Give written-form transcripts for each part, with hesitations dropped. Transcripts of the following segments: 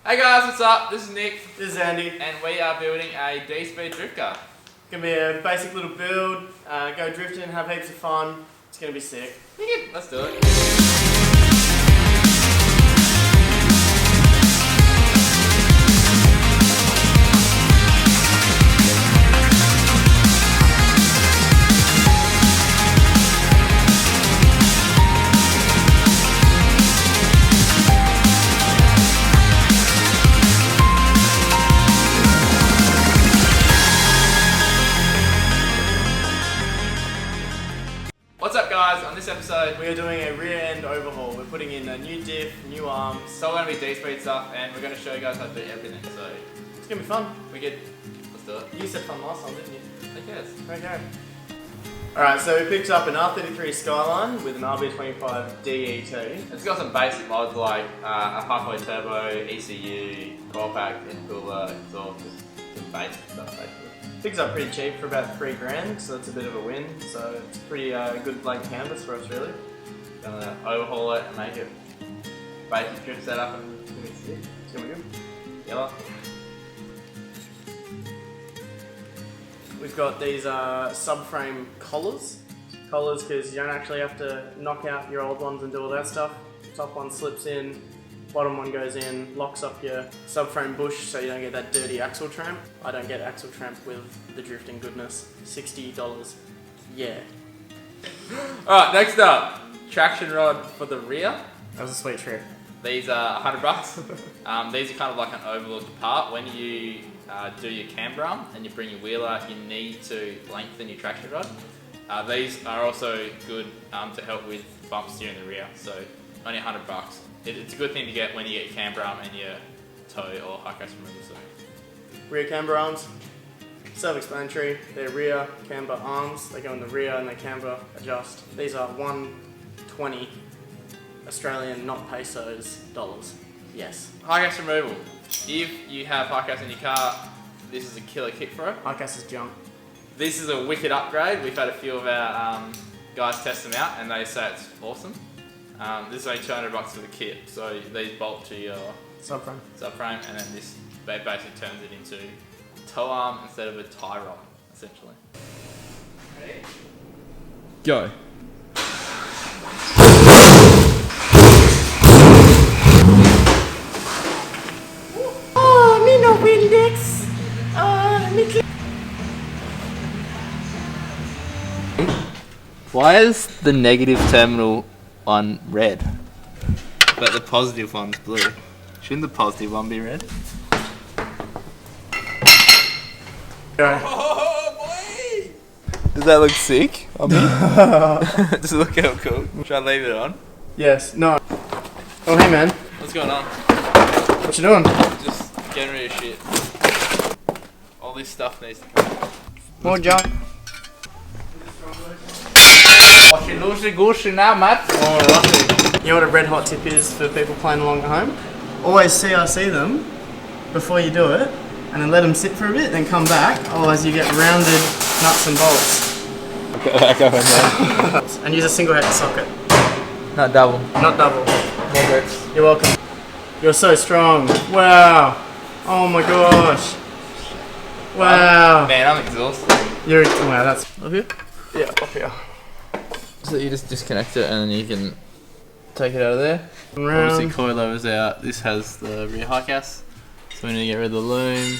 Hey guys, what's up? This is Nick. This is Andy. And we are building a Dspeed drift car. Gonna be a basic little build, go drifting, have heaps of fun. It's gonna be sick. Let's do it. What's up guys, on this episode we are doing a rear end overhaul. We're putting in a new diff, new arms. It's all going to be Dspeed stuff and we're going to show you guys how to do everything, so it's going to be fun. Let's do it. You said fun last time, didn't you? I guess. Okay. Alright, so we picked up an R33 Skyline with an RB25 DET. It's got some basic mods like a halfway turbo, ECU, coil pack, intercooler, exhaust, just some basic stuff basically. Picks up pretty cheap for about $3,000, so that's a bit of a win. So it's pretty good blank canvas for us, really. Gonna overhaul it and make it basic drift setup, and it's gonna be sick. It's gonna be good. Yellow. We've got these subframe collars. Collars because you don't actually have to knock out your old ones and do all that stuff. Top one slips in, bottom one goes in, locks up your subframe bush so you don't get that dirty axle tramp. I don't get axle tramp with the drifting goodness. $60. Yeah. Alright, next up, traction rod for the rear. That was a sweet trip. These are $100. These are kind of like an overlooked part. When you do your camber arm and you bring your wheel out, you need to lengthen your traction rod. These are also good to help with bump steer in the rear, so only $100. It's a good thing to get when you get your camber arm and your toe or high crash removal. So. Rear camber arms, self-explanatory. They're rear camber arms. They go in the rear and they camber adjust. These are $120 Australian, not pesos, dollars. Yes. High gas removal. If you have high gas in your car, this is a killer kit for it. High gas is junk. This is a wicked upgrade. We've had a few of our guys test them out and they say it's awesome. This is only $200 for the kit, so these bolt to your subframe, and then this basically turns it into a tow arm instead of a tie rod, essentially. Ready? Go. Oh, me no Windex. Why is the negative terminal one red, but the positive one's blue? Shouldn't the positive one be red? Oh boy! Does that look sick on me? Does it look how cool? Should I leave it on? Yes. No. Oh hey man. What's going on? What you doing? Just getting rid of shit. All this stuff needs to come. More junk. Washy loosey goosey now, mate. Alrighty. You know what a red hot tip is for people playing along at home? Always CRC them before you do it, and then let them sit for a bit, then come back. Otherwise you get rounded nuts and bolts. Get that going there. And use a single head socket. Not double. Not double. More grips. You're welcome. You're so strong. Wow. Oh my gosh. Wow. Man, I'm exhausted. Wow, that's Up here? yeah, up here. So you just disconnect it and then you can take it out of there. Round. Obviously coilover's out. This has the rear high gas. So we need to get rid of the loom, a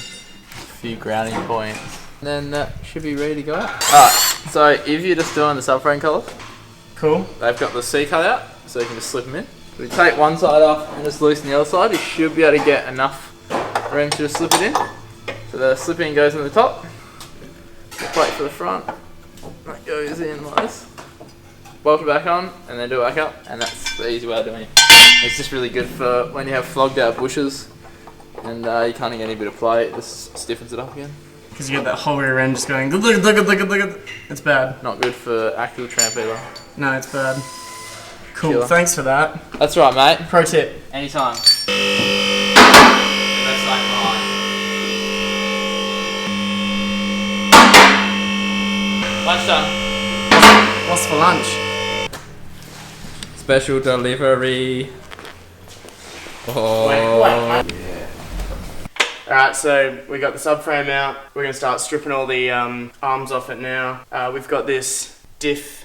few grounding points. And then that should be ready to go out. Alright, so if you're just doing the subframe colour, Cool. they've got the C cut out, so you can just slip them in. So we take one side off and just loosen the other side. You should be able to get enough room to just slip it in. So the slip in goes in the top. The plate for the front, that goes in like this. Bolt it back on and then do it back up, and that's the easy way of doing it. It's just really good for when you have flogged out bushes and you can't get any bit of play, it just stiffens it up again. Because you get that whole rear end just going, look. It's bad. Not good for actual tramp either. No, it's bad. Cool, Killer. Thanks for that. That's right, mate. Pro tip. Anytime. Lunchtime. What's for lunch? Special delivery. Oh. Wait. Alright, so we got the subframe out. We're going to start stripping all the arms off it now. We've got this diff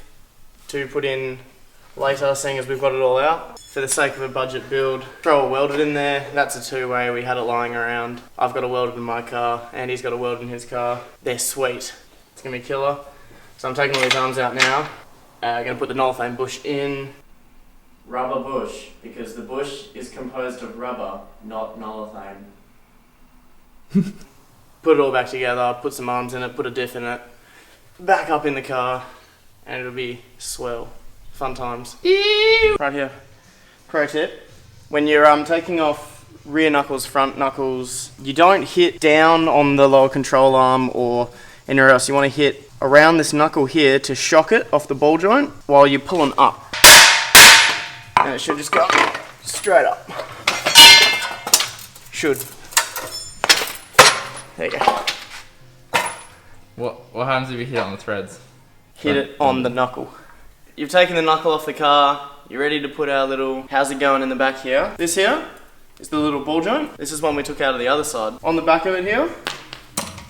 to put in later, seeing as we've got it all out. For the sake of a budget build, throw a welded in there. That's a two-way, we had it lying around. I've got a welded in my car, Andy's got a welded in his car. They're sweet. It's going to be killer. So I'm taking all these arms out now. Going to put the nolithane bush in. Rubber bush, because the bush is composed of rubber, not nolithane. Put it all back together, put some arms in it, put a diff in it, back up in the car, and it'll be swell. Fun times. Right here. Pro tip. When you're taking off rear knuckles, front knuckles, you don't hit down on the lower control arm or anywhere else. You want to hit around this knuckle here to shock it off the ball joint while you're pulling up. And it should just go straight up. Should. There you go. What happens if you hit it on the threads? Hit it on the knuckle. You've taken the knuckle off the car. You're ready to put our little, how's it going in the back here? This here is the little ball joint. This is one we took out of the other side. On the back of it here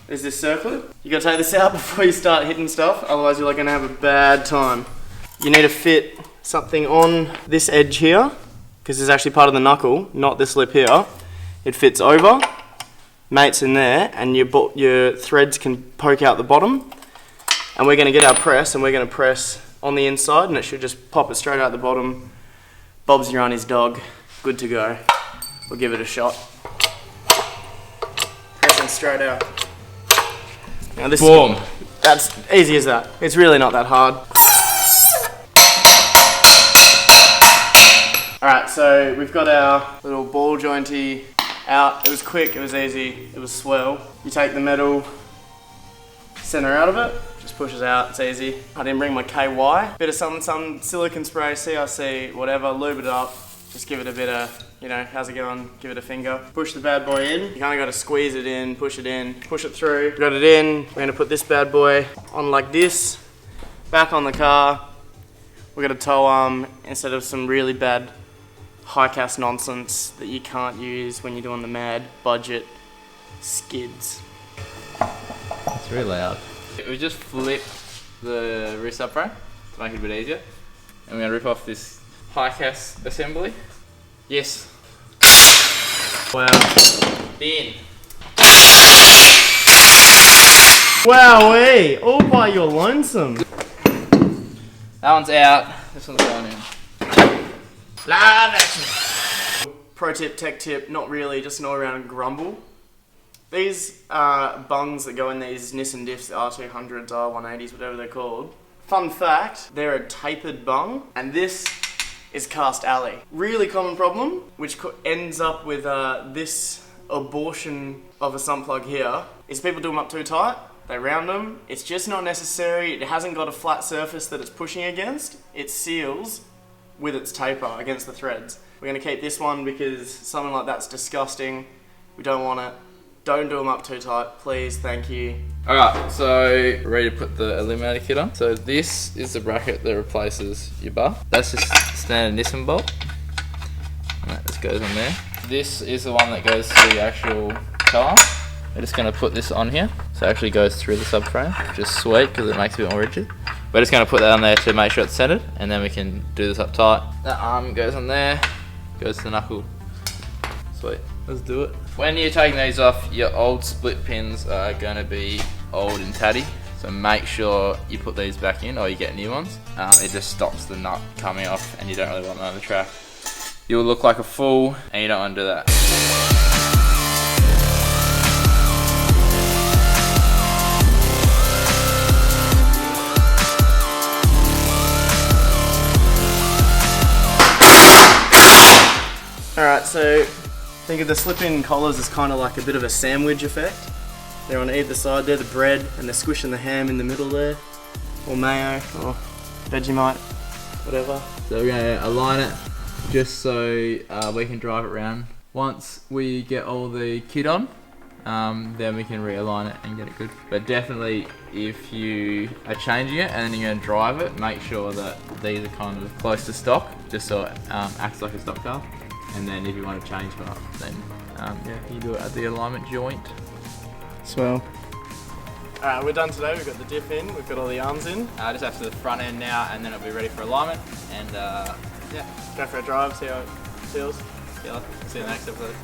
is this circlip. You gotta take this out before you start hitting stuff, otherwise you're gonna have a bad time. You need to fit something on this edge here, because it's actually part of the knuckle, not this lip here. It fits over, mates in there, and your threads can poke out the bottom. And we're gonna get our press, and we're gonna press on the inside, and it should just pop it straight out the bottom. Bob's your auntie's dog, good to go. We'll give it a shot. Pressing straight out. Now this Boom. That's easy as that. It's really not that hard. Alright, so we've got our little ball jointy out. It was quick, it was easy, it was swell. You take the metal center out of it, just pushes out, it's easy. I didn't bring my KY. Bit of some silicone spray, CRC, whatever, lube it up. Just give it a bit of, you know, how's it going? Give it a finger. Push the bad boy in. You kinda gotta squeeze it in, push it through. Got it in. We're gonna put this bad boy on like this, back on the car. We're gonna tow arm instead of some really bad high-cast nonsense that you can't use when you're doing the mad budget skids. It's really loud. We just flipped the rear subframe to make it a bit easier. And we're going to rip off this high-cast assembly. Yes. Wow. In. Wowee! All by your lonesome. That one's out. This one's going in. Live action. Pro tip, tech tip, not really, just an all-around grumble. These bungs that go in these Nissan diffs, R200s, R180s, whatever they're called. Fun fact, they're a tapered bung, and this is cast alley. Really common problem, which ends up with this abortion of a sump plug here, is people do them up too tight, they round them, it's just not necessary, it hasn't got a flat surface that it's pushing against, it seals with its taper against the threads. We're going to keep this one because something like that's disgusting, we don't want it. Don't do them up too tight, please, thank you. Alright, so ready to put the eliminator kit on. So this is the bracket that replaces your bar. That's just standard Nissan bolt. And that just goes on there. This is the one that goes to the actual car. We're just going to put this on here. So it actually goes through the subframe, which is sweet because it makes it a bit more rigid. We're just going to put that on there to make sure it's centered, and then we can do this up tight. That arm goes on there, goes to the knuckle. Sweet, let's do it. When you're taking these off, your old split pins are going to be old and tatty. So make sure you put these back in or you get new ones. It just stops the nut coming off and you don't really want that on the track. You'll look like a fool and you don't want to do that. Alright, so think of the slip-in collars as kind of like a bit of a sandwich effect. They're on either side, they're the bread, and they're squishing the ham in the middle there. Or mayo, or Vegemite, whatever. So we're going to align it just so we can drive it around. Once we get all the kit on, then we can realign it and get it good. But definitely if you are changing it and then you're going to drive it, make sure that these are kind of close to stock, just so it acts like a stock car. And then if you want to change one up, then Yeah, you do it at the alignment joint. Swell. Alright, we're done today. We've got the diff in, we've got all the arms in. Just after the front end now, and then it'll be ready for alignment. And yeah, Go for a drive, see how it feels. see you in the next episode.